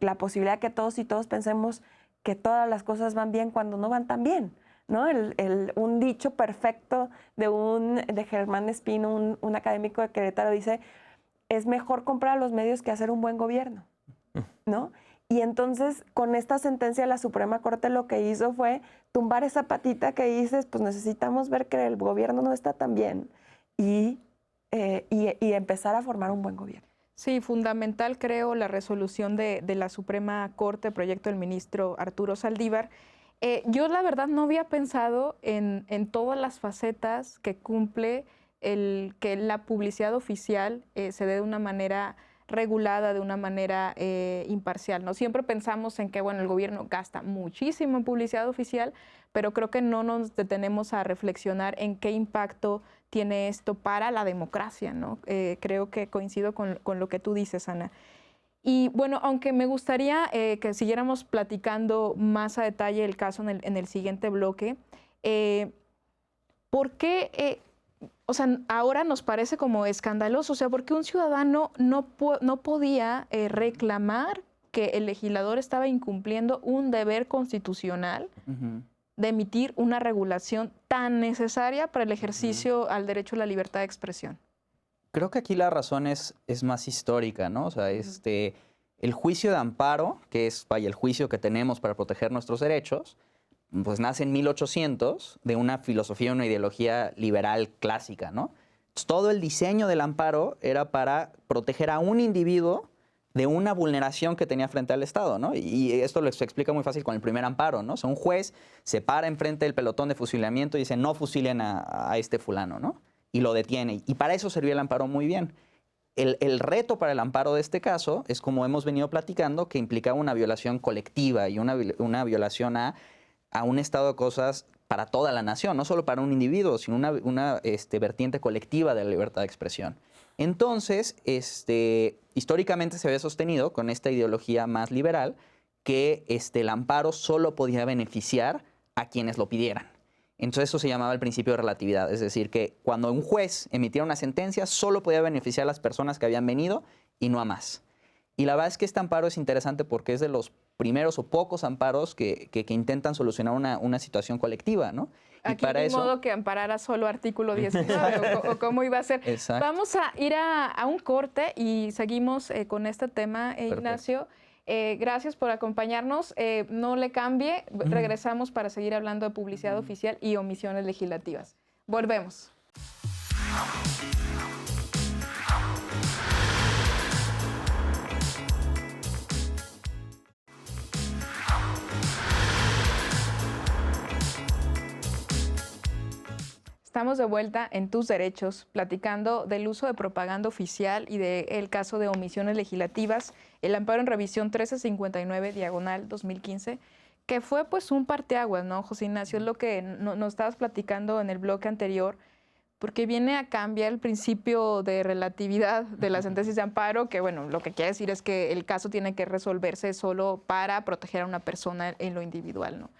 la posibilidad que todos y todos pensemos que todas las cosas van bien cuando no van tan bien, ¿no? Un dicho perfecto de Germán Espino, un académico de Querétaro, dice, es mejor comprar a los medios que hacer un buen gobierno, ¿no? Y entonces, con esta sentencia, la Suprema Corte lo que hizo fue tumbar esa patita que dices, pues necesitamos ver que el gobierno no está tan bien y empezar a formar un buen gobierno. Sí, fundamental, creo, la resolución de la Suprema Corte, proyecto del ministro Arturo Saldívar. Yo, la verdad, no había pensado en todas las facetas que cumple que la publicidad oficial se dé de una manera regulada, de una manera imparcial, ¿no? Siempre pensamos en que, bueno, el gobierno gasta muchísimo en publicidad oficial, pero creo que no nos detenemos a reflexionar en qué impacto tiene esto para la democracia, ¿no? Creo que coincido con lo que tú dices, Ana. Y bueno, aunque me gustaría que siguiéramos platicando más a detalle el caso en el siguiente bloque, ¿por qué, ahora nos parece como escandaloso? O sea, ¿por qué un ciudadano no podía reclamar que el legislador estaba incumpliendo un deber constitucional de emitir una regulación tan necesaria para el ejercicio al derecho a la libertad de expresión? Creo que aquí la razón es más histórica, ¿no? O sea, el juicio de amparo, que es el juicio que tenemos para proteger nuestros derechos, pues nace en 1800 de una filosofía, una ideología liberal clásica, ¿no? Entonces, todo el diseño del amparo era para proteger a un individuo de una vulneración que tenía frente al Estado, ¿no? Y esto lo explica muy fácil con el primer amparo, ¿no? O sea, un juez se para enfrente del pelotón de fusilamiento y dice, no fusilen a este fulano, ¿no? y lo detiene. Y para eso servía el amparo muy bien. El reto para el amparo de este caso es, como hemos venido platicando, que implicaba una violación colectiva y una violación a un estado de cosas para toda la nación, no solo para un individuo, sino una vertiente colectiva de la libertad de expresión. Entonces, históricamente se había sostenido con esta ideología más liberal que el amparo solo podía beneficiar a quienes lo pidieran. Entonces eso se llamaba el principio de relatividad, es decir, que cuando un juez emitiera una sentencia solo podía beneficiar a las personas que habían venido y no a más. Y la verdad es que este amparo es interesante porque es de los primeros o pocos amparos que intentan solucionar una situación colectiva, ¿no? Aquí, y para de eso, modo que amparara solo artículo 19 o cómo iba a ser. Exacto. Vamos a ir a un corte y seguimos con este tema, Ignacio. Gracias por acompañarnos. No le cambie. Regresamos para seguir hablando de publicidad oficial y omisiones legislativas. Volvemos. Estamos de vuelta en Tus Derechos, platicando del uso de propaganda oficial y del caso de omisiones legislativas, el amparo en revisión 1359/2015, que fue pues un parteaguas, ¿no, José Ignacio? Es lo que nos estabas platicando en el bloque anterior, porque viene a cambiar el principio de relatividad de las sentencias de amparo, que bueno, lo que quiere decir es que el caso tiene que resolverse solo para proteger a una persona en lo individual, ¿no?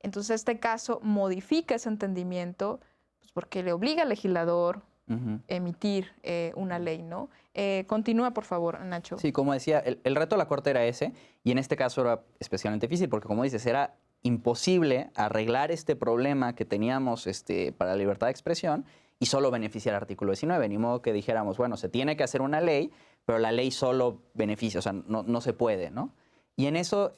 Entonces este caso modifica ese entendimiento, porque le obliga al legislador a emitir una ley, ¿no? Continúa, por favor, Nacho. Sí, como decía, el reto de la Corte era ese, y en este caso era especialmente difícil, porque como dices, era imposible arreglar este problema que teníamos para la libertad de expresión y solo beneficiar al artículo 19, ni modo que dijéramos, bueno, se tiene que hacer una ley, pero la ley solo beneficia, o sea, no se puede, ¿no? Y en eso,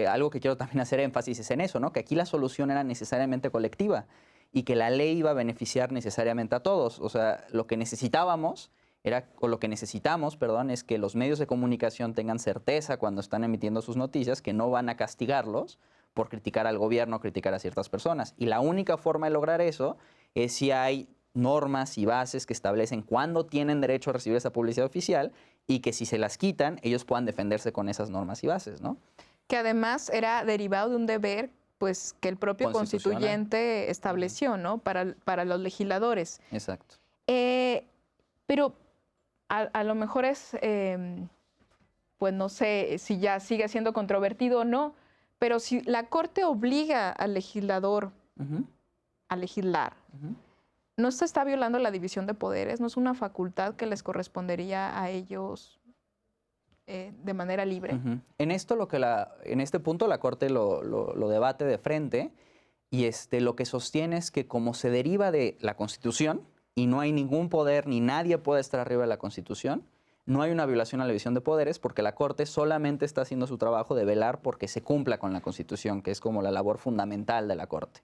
algo que quiero también hacer énfasis es en eso, ¿no? Que aquí la solución era necesariamente colectiva y que la ley iba a beneficiar necesariamente a todos. O sea, lo que necesitamos, es que los medios de comunicación tengan certeza cuando están emitiendo sus noticias que no van a castigarlos por criticar al gobierno, criticar a ciertas personas. Y la única forma de lograr eso es si hay normas y bases que establecen cuándo tienen derecho a recibir esa publicidad oficial y que si se las quitan, ellos puedan defenderse con esas normas y bases, ¿no? Que además era derivado de un deber pues, que el propio constituyente estableció, ¿no? Para los legisladores. Exacto. Pero a lo mejor es, pues no sé si ya sigue siendo controvertido o no, pero si la Corte obliga al legislador a legislar, ¿no se está violando la división de poderes? ¿No es una facultad que les correspondería a ellos de manera libre? En este punto la Corte lo debate de frente y lo que sostiene es que como se deriva de la Constitución y no hay ningún poder ni nadie puede estar arriba de la Constitución, no hay una violación a la división de poderes porque la Corte solamente está haciendo su trabajo de velar porque se cumpla con la Constitución, que es como la labor fundamental de la Corte.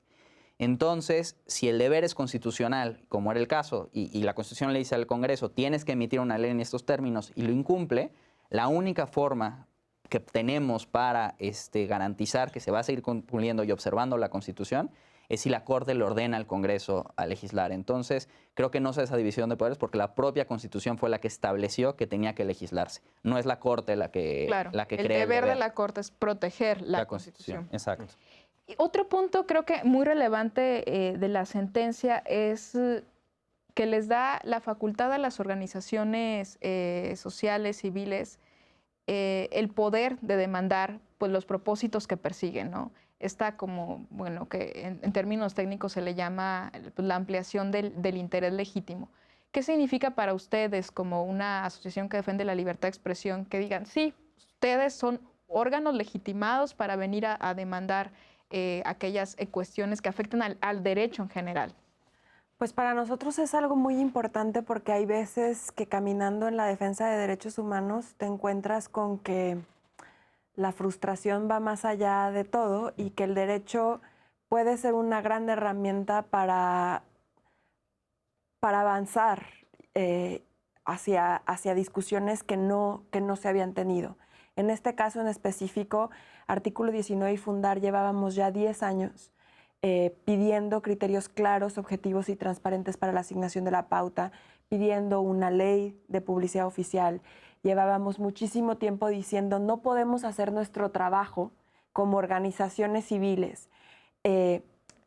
Entonces, si el deber es constitucional, como era el caso, y la Constitución le dice al Congreso, tienes que emitir una ley en estos términos y lo incumple, la única forma que tenemos para garantizar que se va a seguir cumpliendo y observando la Constitución es si la Corte le ordena al Congreso a legislar. Entonces, creo que no se esa división de poderes porque la propia Constitución fue la que estableció que tenía que legislarse. No es la Corte la que crea el deber de la Corte es proteger la Constitución. Exacto. Y otro punto creo que muy relevante de la sentencia es que les da la facultad a las organizaciones sociales, civiles, el poder de demandar pues, los propósitos que persiguen, ¿no? Está como, bueno, que en términos técnicos se le llama pues, la ampliación del interés legítimo. ¿Qué significa para ustedes como una asociación que defiende la libertad de expresión que digan, sí, ustedes son órganos legitimados para venir a demandar aquellas cuestiones que afectan al derecho en general? Pues para nosotros es algo muy importante porque hay veces que caminando en la defensa de derechos humanos te encuentras con que la frustración va más allá de todo y que el derecho puede ser una gran herramienta para avanzar hacia discusiones que no se habían tenido. En este caso en específico, artículo 19 y Fundar llevábamos ya 10 años pidiendo criterios claros, objetivos y transparentes para la asignación de la pauta, pidiendo una ley de publicidad oficial. Llevábamos muchísimo tiempo diciendo no podemos hacer nuestro trabajo como organizaciones civiles de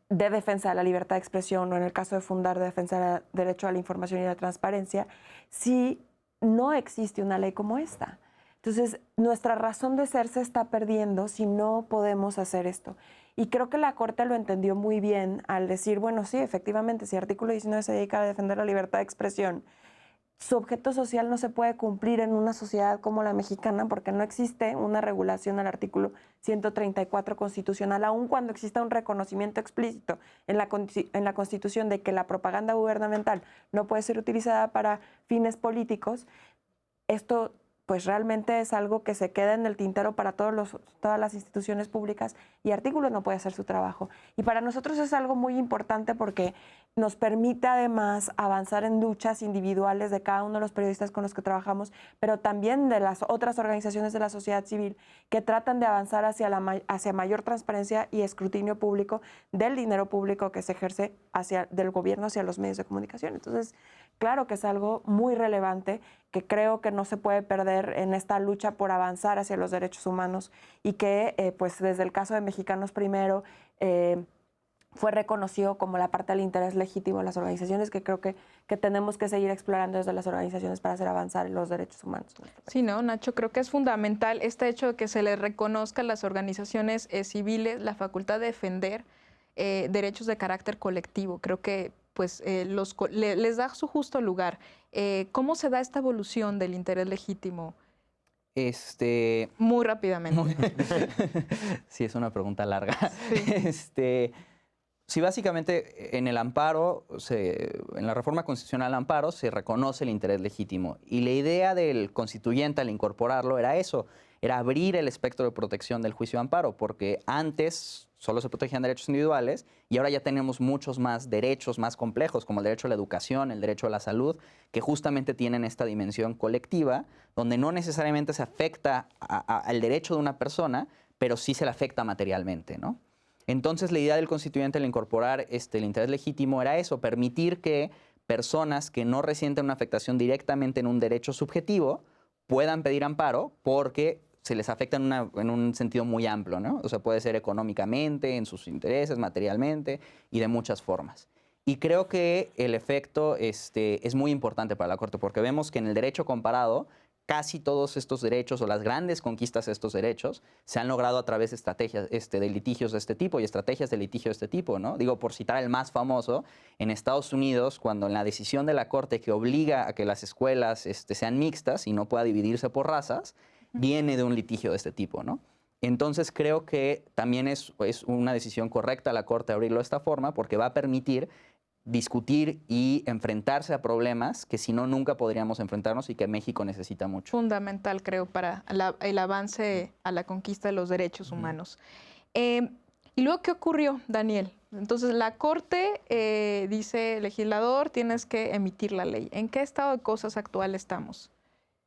defensa de la libertad de expresión, o en el caso de Fundar, de defensa del derecho a la información y la transparencia, si no existe una ley como esta. Entonces, nuestra razón de ser se está perdiendo si no podemos hacer esto. Y creo que la Corte lo entendió muy bien al decir, bueno, sí, efectivamente, si el artículo 19 se dedica a defender la libertad de expresión, su objeto social no se puede cumplir en una sociedad como la mexicana porque no existe una regulación al artículo 134 constitucional, aun cuando exista un reconocimiento explícito en la Constitución de que la propaganda gubernamental no puede ser utilizada para fines políticos. Esto pues realmente es algo que se queda en el tintero para todas las instituciones públicas, y Artículo no puede hacer su trabajo. Y para nosotros es algo muy importante porque nos permite además avanzar en luchas individuales de cada uno de los periodistas con los que trabajamos, pero también de las otras organizaciones de la sociedad civil que tratan de avanzar hacia mayor transparencia y escrutinio público del dinero público que se ejerce del gobierno hacia los medios de comunicación. Entonces, claro que es algo muy relevante que creo que no se puede perder en esta lucha por avanzar hacia los derechos humanos, y que pues desde el caso de Mexicanos Primero fue reconocido como la parte del interés legítimo de las organizaciones, que creo que tenemos que seguir explorando desde las organizaciones para hacer avanzar los derechos humanos. Sí, ¿no, Nacho? Creo que es fundamental este hecho de que se les reconozca a las organizaciones civiles la facultad de defender derechos de carácter colectivo. Creo que pues les da su justo lugar. ¿Cómo se da esta evolución del interés legítimo? Muy rápidamente. Sí, es una pregunta larga. Sí. Sí, básicamente en el amparo, en la reforma constitucional al amparo, se reconoce el interés legítimo. Y la idea del constituyente al incorporarlo era eso, era abrir el espectro de protección del juicio de amparo, porque antes solo se protegían derechos individuales y ahora ya tenemos muchos más derechos más complejos, como el derecho a la educación, el derecho a la salud, que justamente tienen esta dimensión colectiva, donde no necesariamente se afecta al derecho de una persona, pero sí se le afecta materialmente, ¿no? Entonces, la idea del constituyente al incorporar el interés legítimo era eso, permitir que personas que no resienten una afectación directamente en un derecho subjetivo puedan pedir amparo porque se les afecta en un sentido muy amplio, ¿no? O sea, puede ser económicamente, en sus intereses, materialmente y de muchas formas. Y creo que el efecto es muy importante para la Corte porque vemos que en el derecho comparado casi todos estos derechos o las grandes conquistas de estos derechos se han logrado a través de estrategias de litigios de este tipo y estrategias de litigio de este tipo, ¿no? Digo, por citar el más famoso, en Estados Unidos, cuando en la decisión de la Corte que obliga a que las escuelas sean mixtas y no pueda dividirse por razas, viene de un litigio de este tipo, ¿no? Entonces creo que también es una decisión correcta la Corte abrirlo de esta forma porque va a permitir discutir y enfrentarse a problemas que si no nunca podríamos enfrentarnos y que México necesita mucho. Fundamental, creo, para el avance a la conquista de los derechos humanos. ¿Y luego qué ocurrió, Daniel? Entonces, la Corte dice, legislador, tienes que emitir la ley. ¿En qué estado de cosas actual estamos?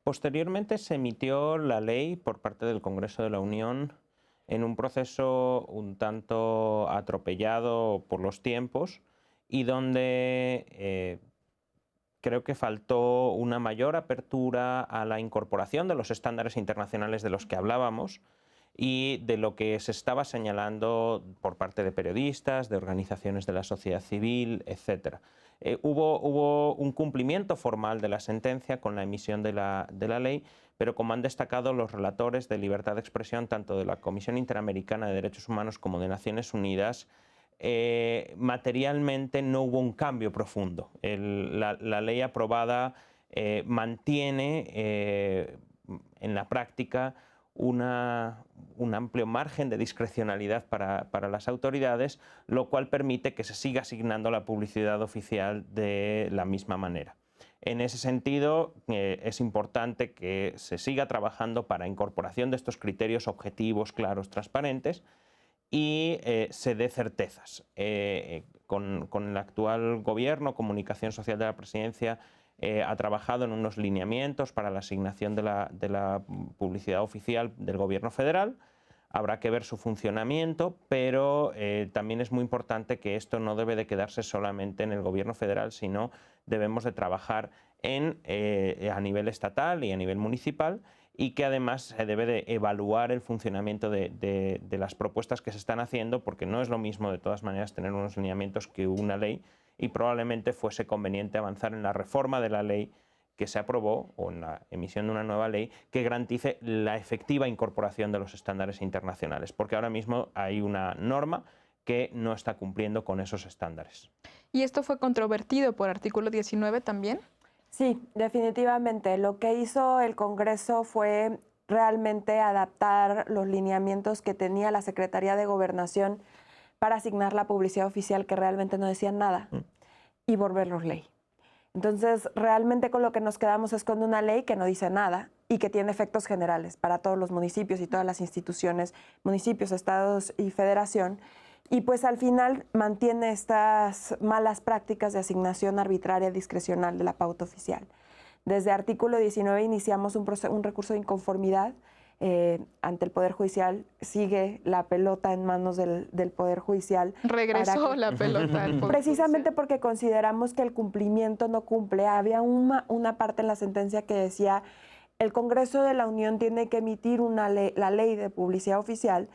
Posteriormente se emitió la ley por parte del Congreso de la Unión en un proceso un tanto atropellado por los tiempos y donde creo que faltó una mayor apertura a la incorporación de los estándares internacionales de los que hablábamos y de lo que se estaba señalando por parte de periodistas, de organizaciones de la sociedad civil, etc. Hubo un cumplimiento formal de la sentencia con la emisión de la ley, pero como han destacado los relatores de libertad de expresión, tanto de la Comisión Interamericana de Derechos Humanos como de Naciones Unidas, materialmente no hubo un cambio profundo. La ley aprobada mantiene en la práctica un amplio margen de discrecionalidad para las autoridades, lo cual permite que se siga asignando la publicidad oficial de la misma manera. En ese sentido, es importante que se siga trabajando para incorporación de estos criterios objetivos, claros, transparentes, y se dé certezas. Con el actual gobierno, Comunicación Social de la Presidencia ha trabajado en unos lineamientos para la asignación de la publicidad oficial del gobierno federal. Habrá que ver su funcionamiento, pero también es muy importante que esto no debe de quedarse solamente en el gobierno federal, sino debemos de trabajar a nivel estatal y a nivel municipal, y que además se debe de evaluar el funcionamiento de las propuestas que se están haciendo, porque no es lo mismo de todas maneras tener unos lineamientos que una ley, y probablemente fuese conveniente avanzar en la reforma de la ley que se aprobó o en la emisión de una nueva ley que garantice la efectiva incorporación de los estándares internacionales, porque ahora mismo hay una norma que no está cumpliendo con esos estándares. ¿Y esto fue controvertido por artículo 19 también? Sí, definitivamente. Lo que hizo el Congreso fue realmente adaptar los lineamientos que tenía la Secretaría de Gobernación para asignar la publicidad oficial, que realmente no decían nada, y volverlos ley. Entonces, realmente con lo que nos quedamos es con una ley que no dice nada y que tiene efectos generales para todos los municipios y todas las instituciones, municipios, estados y federación. Y pues al final mantiene estas malas prácticas de asignación arbitraria discrecional de la pauta oficial. Desde artículo 19 iniciamos un recurso de inconformidad ante el Poder Judicial. Sigue la pelota en manos del Poder Judicial. Regresó la pelota al Poder Precisamente Judicial. porque consideramos que el cumplimiento no cumple. Había una parte en la sentencia que decía el Congreso de la Unión tiene que emitir la ley de publicidad oficial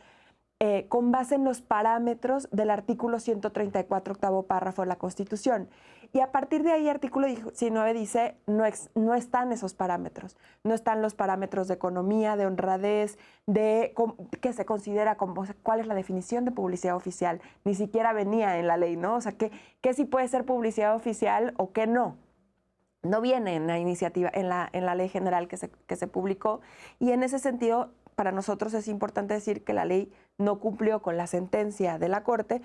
con base en los parámetros del artículo 134, octavo párrafo de la Constitución. Y a partir de ahí, artículo 19 dice, no están esos parámetros. No están los parámetros de economía, de honradez, de qué se considera como, cuál es la definición de publicidad oficial. Ni siquiera venía en la ley, ¿no? O sea, qué sí puede ser publicidad oficial o qué no. No viene en la iniciativa, en la ley general que se publicó. Y en ese sentido, para nosotros es importante decir que la ley no cumplió con la sentencia de la Corte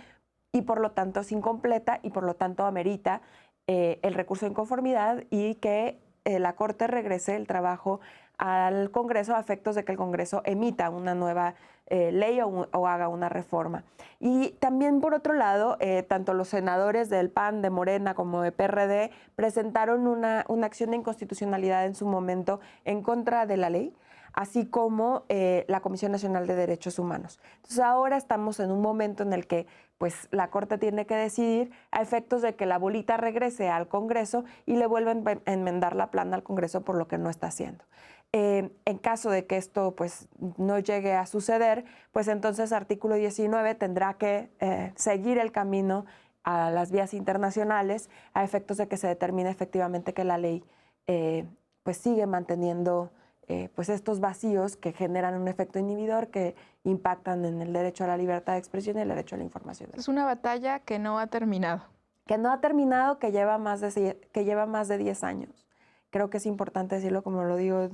y por lo tanto es incompleta y por lo tanto amerita el recurso de inconformidad y que la Corte regrese el trabajo al Congreso a efectos de que el Congreso emita una nueva ley o haga una reforma. Y también, por otro lado, tanto los senadores del PAN, de Morena, como de PRD presentaron una acción de inconstitucionalidad en su momento en contra de la ley, así como la Comisión Nacional de Derechos Humanos. Entonces ahora estamos en un momento en el que pues, la Corte tiene que decidir a efectos de que la bolita regrese al Congreso y le vuelvan a enmendar la plana al Congreso por lo que no está haciendo. En caso de que esto pues, no llegue a suceder, pues entonces artículo 19 tendrá que seguir el camino a las vías internacionales a efectos de que se determine efectivamente que la ley pues sigue manteniendo pues estos vacíos que generan un efecto inhibidor que impactan en el derecho a la libertad de expresión y el derecho a la información. Es una batalla que no ha terminado. Que no ha terminado, que lleva más de 10 años. Creo que es importante decirlo, como lo digo,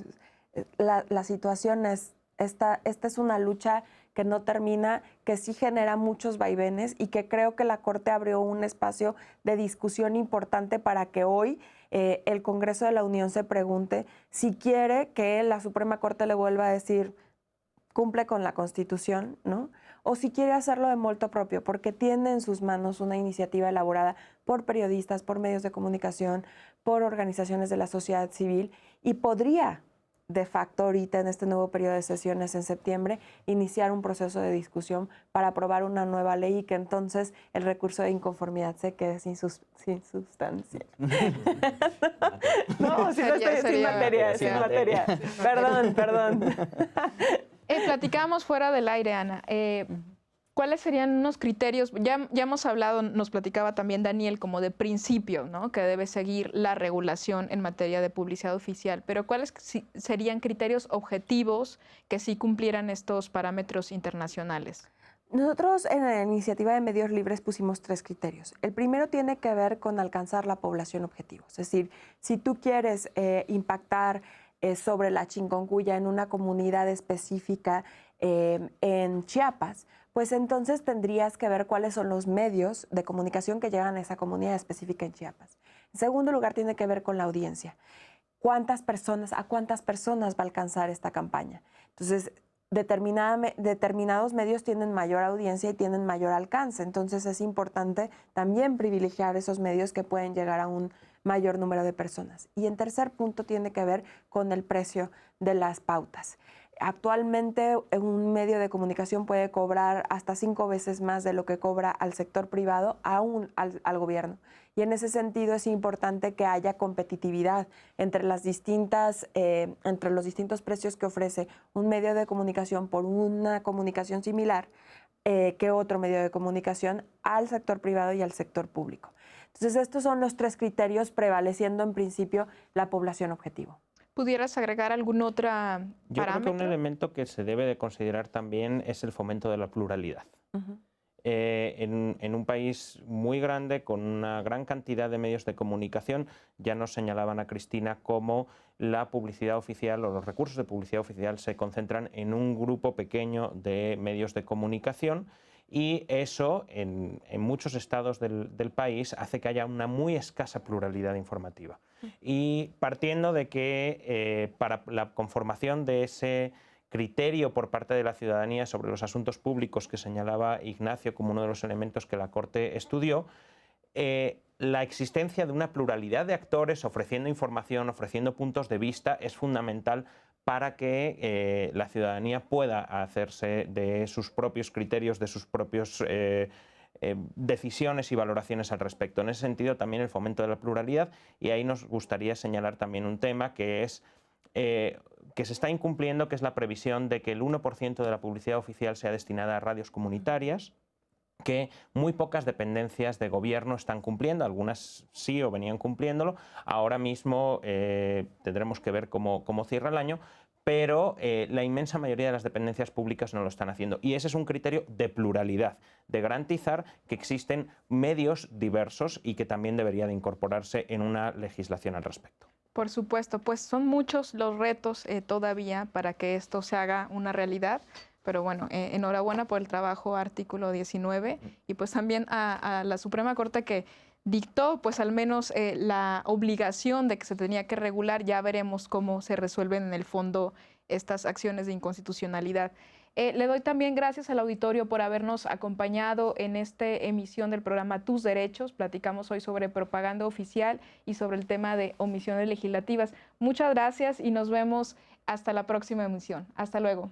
la situación es, esta es una lucha que no termina, que sí genera muchos vaivenes y que creo que la Corte abrió un espacio de discusión importante para que hoy el Congreso de la Unión se pregunte si quiere que la Suprema Corte le vuelva a decir cumple con la Constitución, ¿no? O si quiere hacerlo de motu propio, porque tiene en sus manos una iniciativa elaborada por periodistas, por medios de comunicación, por organizaciones de la sociedad civil y podría de facto ahorita en este nuevo periodo de sesiones en septiembre iniciar un proceso de discusión para aprobar una nueva ley y que entonces el recurso de inconformidad se quede sin sustancia. No, si no estoy sin materia. Perdón. Platicábamos fuera del aire, Ana. ¿Cuáles serían unos criterios? Ya hemos hablado, nos platicaba también Daniel, como de principio, ¿no? Que debe seguir la regulación en materia de publicidad oficial, pero ¿cuáles serían criterios objetivos que sí cumplieran estos parámetros internacionales? Nosotros en la iniciativa de Medios Libres pusimos 3 criterios. El primero tiene que ver con alcanzar la población objetivo. Es decir, si tú quieres impactar sobre la chikungunya en una comunidad específica en Chiapas, pues entonces tendrías que ver cuáles son los medios de comunicación que llegan a esa comunidad específica en Chiapas. En segundo lugar, tiene que ver con la audiencia. ¿A cuántas personas va a alcanzar esta campaña? Entonces, determinados medios tienen mayor audiencia y tienen mayor alcance. Entonces, es importante también privilegiar esos medios que pueden llegar a un mayor número de personas. Y en tercer punto, tiene que ver con el precio de las pautas. Actualmente un medio de comunicación puede cobrar hasta 5 veces más de lo que cobra al sector privado, aún al gobierno. Y en ese sentido es importante que haya competitividad entre los distintos precios que ofrece un medio de comunicación por una comunicación similar que otro medio de comunicación al sector privado y al sector público. Entonces, estos son los 3 criterios prevaleciendo en principio la población objetivo. ¿Pudieras agregar algún otro parámetro? Yo creo que un elemento que se debe de considerar también es el fomento de la pluralidad. En un país muy grande, con una gran cantidad de medios de comunicación, ya nos señalaban a Cristina cómo la publicidad oficial o los recursos de publicidad oficial se concentran en un grupo pequeño de medios de comunicación, y eso en muchos estados del país hace que haya una muy escasa pluralidad informativa. Y partiendo de que para la conformación de ese criterio por parte de la ciudadanía sobre los asuntos públicos que señalaba Ignacio como uno de los elementos que la Corte estudió, la existencia de una pluralidad de actores ofreciendo información, ofreciendo puntos de vista, es fundamental para que la ciudadanía pueda hacerse de sus propios criterios, de sus propios decisiones y valoraciones al respecto. En ese sentido, también el fomento de la pluralidad, y ahí nos gustaría señalar también un tema que es que se está incumpliendo, que es la previsión de que el 1% de la publicidad oficial sea destinada a radios comunitarias, que muy pocas dependencias de gobierno están cumpliendo, algunas sí o venían cumpliéndolo. Ahora mismo tendremos que ver cómo cierra el año, pero la inmensa mayoría de las dependencias públicas no lo están haciendo. Y ese es un criterio de pluralidad, de garantizar que existen medios diversos y que también debería de incorporarse en una legislación al respecto. Por supuesto, pues son muchos los retos todavía para que esto se haga una realidad. Pero bueno, enhorabuena por el trabajo artículo 19 y pues también a la Suprema Corte que dictó pues al menos la obligación de que se tenía que regular. Ya veremos cómo se resuelven en el fondo estas acciones de inconstitucionalidad. Le doy también gracias al auditorio por habernos acompañado en esta emisión del programa Tus Derechos. Platicamos hoy sobre propaganda oficial y sobre el tema de omisiones legislativas. Muchas gracias y nos vemos hasta la próxima emisión. Hasta luego.